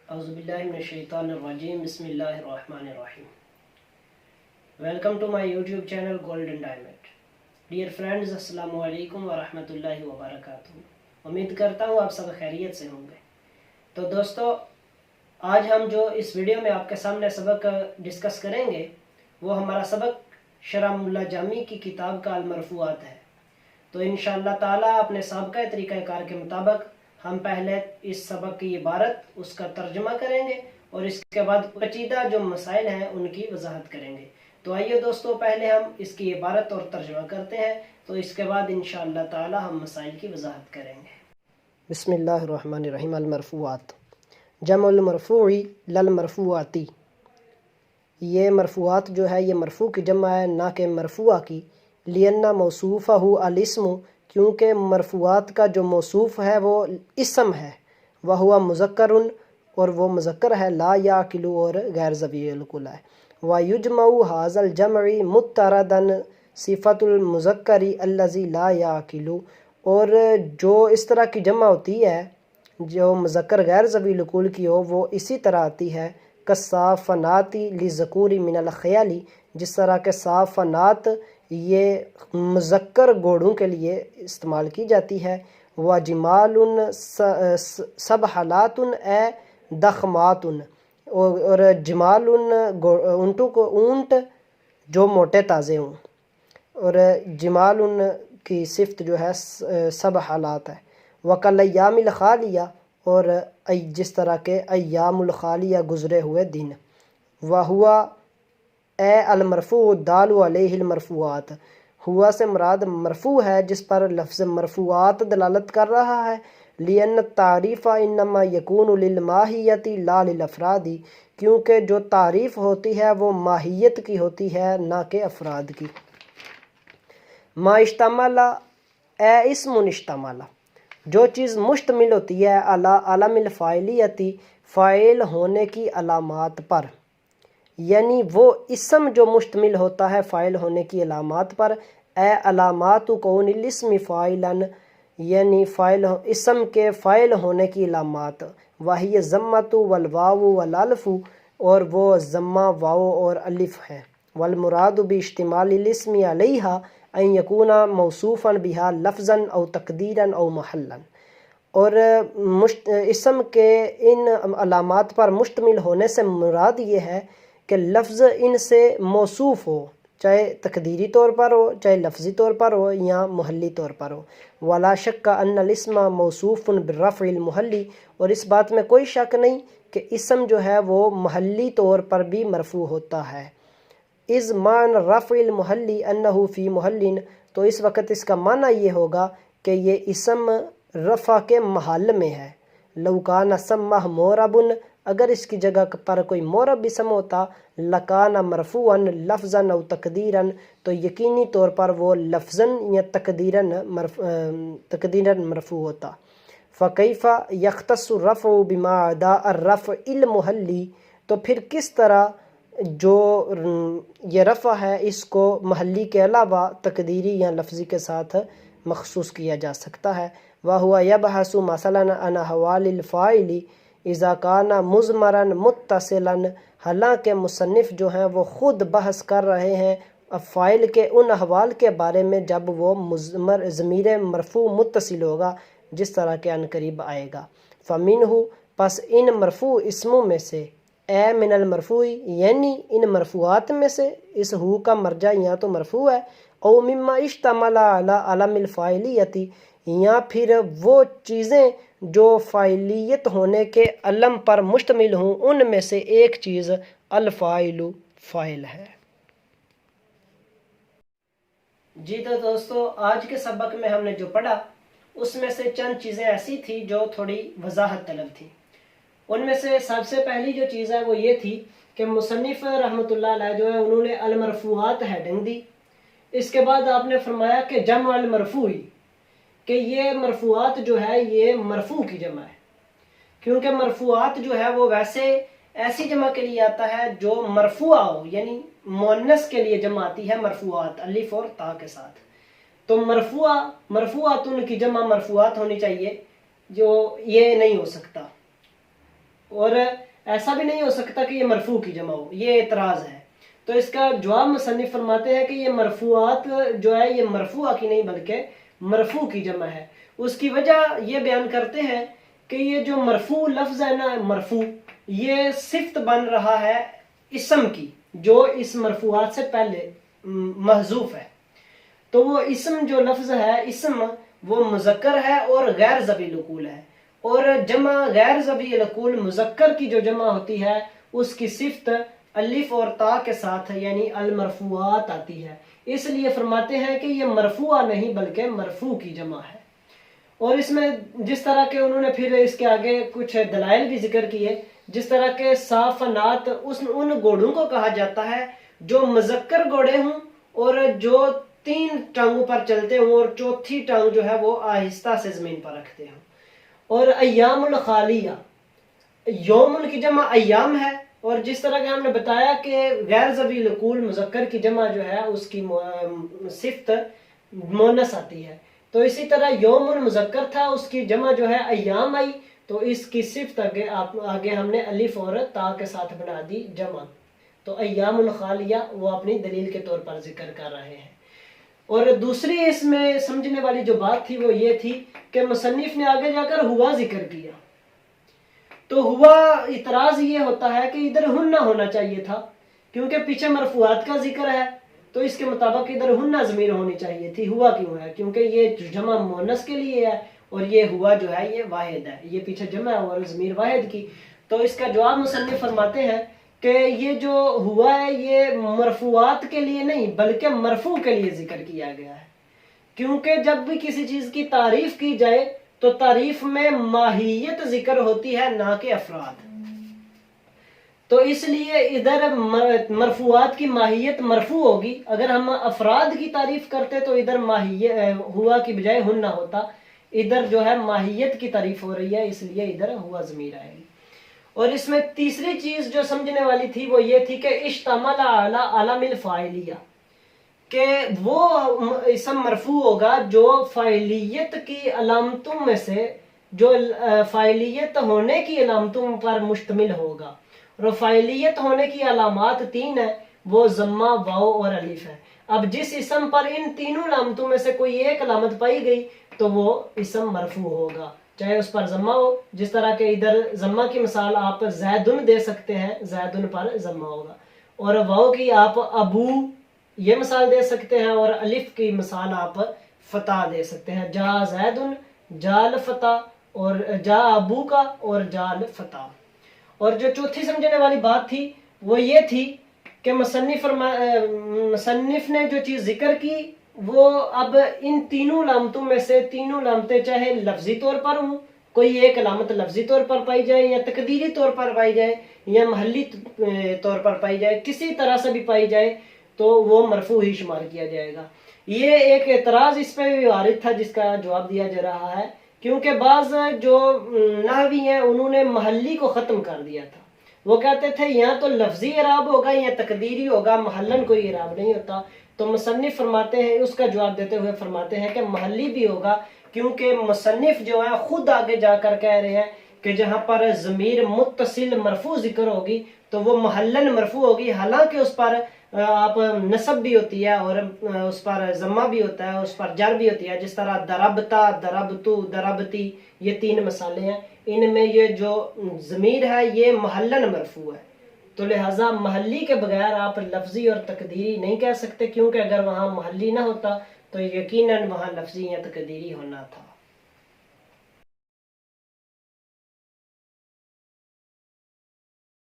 اعوذ باللہ من الشیطان الرجیم بسم اللہ الرحمن الرحیم. Welcome to my YouTube channel golden diamond. Dear friends, السلام علیکم ورحمۃ اللہ وبرکاتہ. امید کرتا ہوں آپ سب خیریت سے ہوں گے. تو دوستو، آج ہم جو اس ویڈیو میں آپ کے سامنے سبق ڈسکس کریں گے وہ ہمارا سبق شرح ملا جامی کی کتاب کا المرفوعات ہے. تو انشاءاللہ تعالیٰ اپنے سابقہ طریقہ کار کے مطابق ہم پہلے اس سبق کی عبارت، اس کا ترجمہ کریں گے اور اس کے بعد پیچیدہ جو مسائل ہیں ان کی وضاحت کریں گے. تو آئیے دوستو، پہلے ہم اس کی عبارت اور ترجمہ کرتے ہیں، تو اس کے بعد انشاءاللہ تعالی ہم مسائل کی وضاحت کریں گے. بسم اللہ الرحمن الرحیم. المرفوعات جمع المرفوع للمرفوعاتی. یہ مرفوعات جو ہے یہ مرفوع کی جمع ہے، نہ کہ مرفوعہ کی. لِأَنَّ مَوْصُوفَهُ الاسم، کیونکہ مرفوعات کا جو موصوف ہے وہ اسم ہے. وَهُوَ مذکر، اور وہ مذکر ہے. لا یعقل، اور غیر ذوی العقل ہے. وَيُجْمَعُ هَذَا الْجَمْعِ مُطَّرَدًا صِفَةُ الْمُذَكَّرِ الَّذِي لَا يَعْقِلُ، اور جو اس طرح کی جمع ہوتی ہے جو مذکر غیر ذوی العقول کی ہو وہ اسی طرح آتی ہے. کالصافنات للذکور من الخیال، جس طرح کہ صافنات یہ مذکر گھوڑوں کے لیے استعمال کی جاتی ہے. وجمال سبحلات اے دخمات، اور جمال اونٹوں کو، اونٹ جو موٹے تازے ہوں، اور جمال کی صفت جو ہے سبحلات ہے. وکالایام الخالیہ، اور جس طرح کے ایام الخالیہ گزرے ہوئے دن. وہوا اے المرفوع الدال علیہ المرفوعات، ہوا سے مراد مرفوع ہے جس پر لفظ مرفوعات دلالت کر رہا ہے. لأن التعریف انما یکون للماہیت لا للافراد، کیونکہ جو تعریف ہوتی ہے وہ ماہیت کی ہوتی ہے نہ کہ افراد کی. ما اشتمل اے اسم اشتمل، جو چیز مشتمل ہوتی ہے علی علم الفاعلیتی، فاعل ہونے کی علامات پر، یعنی وہ اسم جو مشتمل ہوتا ہے فاعل ہونے کی علامات پر. اے علامات کون الاسم فاعلا، یعنی اسم کے فاعل ہونے کی علامات. وہی ضمۃ والواو والالف، اور وہ ضمہ، واو اور الف ہیں. والمراد باشتمال الاسم علیہا ان یکون موصوفا بہا لفظا او تقدیرا او محلا، اور اسم کے ان علامات پر مشتمل ہونے سے مراد یہ ہے کہ لفظ ان سے موصوف ہو، چاہے تقدیری طور پر ہو، چاہے لفظی طور پر ہو یا محلی طور پر ہو. ولا شک ان الاسم موصوف بالرفع المحلی، اور اس بات میں کوئی شک نہیں کہ اسم جو ہے وہ محلی طور پر بھی مرفوع ہوتا ہے. اذ معنی رفع المحلی انہ فی محل، تو اس وقت اس کا معنی یہ ہوگا کہ یہ اسم رفع کے محل میں ہے. لو کان سمہ مورب، اگر اس کی جگہ پر کوئی مورب اسم ہوتا، لکان مرفوعا لفظا او تقدیرا، تو یقینی طور پر وہ لفظا یا تقدیرا مرفوع ہوتا. فکیف یختص الرفع بما عدا الرفع المحلی، تو پھر کس طرح جو یہ رفع ہے اس کو محلی کے علاوہ تقدیری یا لفظی کے ساتھ مخصوص کیا جا سکتا ہے. وَهُوَ يَبْحَثُ مَثَلًا عَنْ أَحْوَالِ الْفَاعِلِ إِذَا كَانَ مُضْمَرًا مُتَّصِلًا، حالانکہ مصنف جو ہیں وہ خود بحث کر رہے ہیں فاعل کے ان احوال کے بارے میں جب وہ ضمیر مرفوع متصل ہوگا، جس طرح کہ عن قریب آئے گا. فَمِنْهُ، پس ان مرفوع اسموں میں سے، اے من المرفوع یعنی ان مرفوعات میں سے، اس ہو کا مرجع یا تو مرفوع ہے، او مما اشتمل علی علم الفاعلیتی، یا پھر وہ چیزیں جو فاعلیت ہونے کے علم پر مشتمل ہوں ان میں سے ایک چیز الفاعل فاعل ہے. جی تو دوستو، آج کے سبق میں ہم نے جو پڑھا اس میں سے چند چیزیں ایسی تھی جو تھوڑی وضاحت طلب تھی. ان میں سے سب سے پہلی جو چیز ہے وہ یہ تھی کہ مصنف رحمۃ اللہ علیہ جو ہے انہوں نے المرفوعات ہیڈنگ دی. اس کے بعد آپ نے فرمایا کہ جمع المرفوع، کہ یہ مرفوعات جو ہے یہ مرفوع کی جمع ہے، کیونکہ مرفوعات جو ہے وہ ویسے ایسی جمع کے لیے آتا ہے جو مرفوع ہو، یعنی مؤنث کے لیے جمع آتی ہے مرفوعات الف اور تا کے ساتھ. تو مرفوعات کی جمع مرفوعات ہونی چاہیے، جو یہ نہیں ہو سکتا. اور ایسا بھی نہیں ہو سکتا کہ یہ مرفوع کی جمع ہو، یہ اعتراض ہے۔ تو اس کا جواب مصنف فرماتے ہیں کہ یہ مرفوعات جو ہے یہ مرفوعہ کی نہیں بلکہ مرفوع کی جمع ہے۔ اس کی وجہ یہ بیان کرتے ہیں کہ یہ جو مرفوع لفظ ہے نا، مرفوع، یہ صفت بن رہا ہے اسم کی جو اس مرفوعات سے پہلے محذوف ہے۔ تو وہ اسم جو لفظ ہے، اسم وہ مذکر ہے اور غیر ذوی العقول ہے، اور جمع غیر ذوی العقول مذکر کی جو جمع ہوتی ہے اس کی صفت الف اور تا کے ساتھ یعنی المرفوعات آتی ہے، اس لیے فرماتے ہیں کہ یہ مرفوعہ نہیں بلکہ مرفوع کی جمع ہے۔ اور اس میں جس طرح کے انہوں نے پھر اس کے آگے کچھ دلائل بھی ذکر کیے، جس طرح کے صافنات ان گھوڑوں کو کہا جاتا ہے جو مذکر گھوڑے ہوں اور جو 3 ٹانگوں پر چلتے ہوں اور چوتھی ٹانگ جو ہے وہ آہستہ سے زمین پر رکھتے ہوں۔ اور ایام الخالیہ، یوم کی جمع ایام ہے، اور جس طرح کہ ہم نے بتایا کہ غیر ذوی العقول مذکر کی جمع جو ہے اس کی صفت مؤنث آتی ہے، تو اسی طرح یوم مذکر تھا، اس کی جمع جو ہے ایام آئی، تو اس کی صفت آگے ہم نے الف اور تا کے ساتھ بنا دی جمع، تو ایام الخالیہ وہ اپنی دلیل کے طور پر ذکر کر رہے ہیں۔ اور دوسری اس میں سمجھنے والی جو بات تھی وہ یہ تھی کہ مصنف نے آگے جا کر ہوا ذکر کیا، تو ہوا اعتراض یہ ہوتا ہے کہ ادھر ہن ہونا چاہیے تھا، کیونکہ پیچھے مرفوعات کا ذکر ہے، تو اس کے مطابق ادھر ہن ضمیر ہونی چاہیے تھی، ہوا کیوں ہے؟ کیونکہ یہ جمع مؤنث کے لیے ہے اور یہ ہوا جو ہے یہ واحد ہے، یہ پیچھے جمع ہے اور ضمیر واحد کی۔ تو اس کا جواب مصنف فرماتے ہیں کہ یہ جو ہوا ہے یہ مرفوعات کے لیے نہیں بلکہ مرفوع کے لیے ذکر کیا گیا ہے، کیونکہ جب بھی کسی چیز کی تعریف کی جائے تو تعریف میں ماہیت ذکر ہوتی ہے نہ کہ افراد، تو اس لیے ادھر مرفوعات کی ماہیت مرفوع ہوگی۔ اگر ہم افراد کی تعریف کرتے تو ادھر ہوا کی بجائے ہن ہوتا، ادھر جو ہے ماہیت کی تعریف ہو رہی ہے اس لیے ادھر ہوا ضمیر آئے گی۔ اور اس میں تیسری چیز جو سمجھنے والی تھی وہ یہ تھی کہ اشتمل علی علم الفاعلیہ، کہ وہ اسم مرفوع ہوگا جو فاعلیت کی علامتوں میں سے جو فاعلیت ہونے کی علامتوں پر مشتمل ہوگا، اور فاعلیت ہونے کی علامات 3 ہیں، وہ ضمہ، واو اور الف ہے۔ اب جس اسم پر ان تینوں علامتوں میں سے کوئی ایک علامت پائی گئی تو وہ اسم مرفوع ہوگا، چاہے اس پر ضمہ ہو، جس طرح کہ ادھر ضمہ کی مثال آپ زیدن دے سکتے ہیں، زیدن پر ضمہ ہوگا، اور واو کی آپ ابو یہ مثال دے سکتے ہیں، اور الف کی مثال آپ فتح دے سکتے ہیں، جا زیدن، جال فتح، اور جا ابو کا اور جال فتح۔ اور جو چوتھی سمجھنے والی بات تھی وہ یہ تھی کہ مصنف نے جو چیز ذکر کی وہ اب ان تینوں علامتوں میں سے تینوں علامتیں چاہے لفظی طور پر ہوں، کوئی ایک علامت لفظی طور پر پائی جائے یا تقدیری طور پر پائی جائے یا محلی طور پر پائی جائے، کسی طرح سے بھی پائی جائے تو وہ مرفوع ہی شمار کیا جائے گا۔ یہ ایک اعتراض اس پہ بھی وارد تھا جس کا جواب دیا جا رہا ہے، کیونکہ بعض جو نحوی ہیں انہوں نے محلی کو ختم کر دیا تھا، وہ کہتے تھے یا تو لفظی اعراب ہوگا یا تقدیری ہوگا، محلن کوئی اعراب نہیں ہوتا۔ تو مصنف فرماتے ہیں، اس کا جواب دیتے ہوئے فرماتے ہیں کہ محلی بھی ہوگا، کیونکہ مصنف جو ہے خود آگے جا کر کہہ رہے ہیں کہ جہاں پر ضمیر متصل مرفوع ذکر ہوگی تو وہ محلن مرفوع ہوگی، حالانکہ اس پر آپ نصب بھی ہوتی ہے اور اس پر ضمہ بھی ہوتا ہے، اس پر جر بھی ہوتی ہے، جس طرح دربتا، دربتو، دربتی، یہ 3 مثالیں ہیں، ان میں یہ جو ضمیر ہے یہ محلن مرفوع ہے، تو لہٰذا محلی کے بغیر آپ لفظی اور تقدیری نہیں کہہ سکتے، کیونکہ اگر وہاں محلی نہ ہوتا تو یقیناً وہاں لفظی یا تقدیری ہونا تھا۔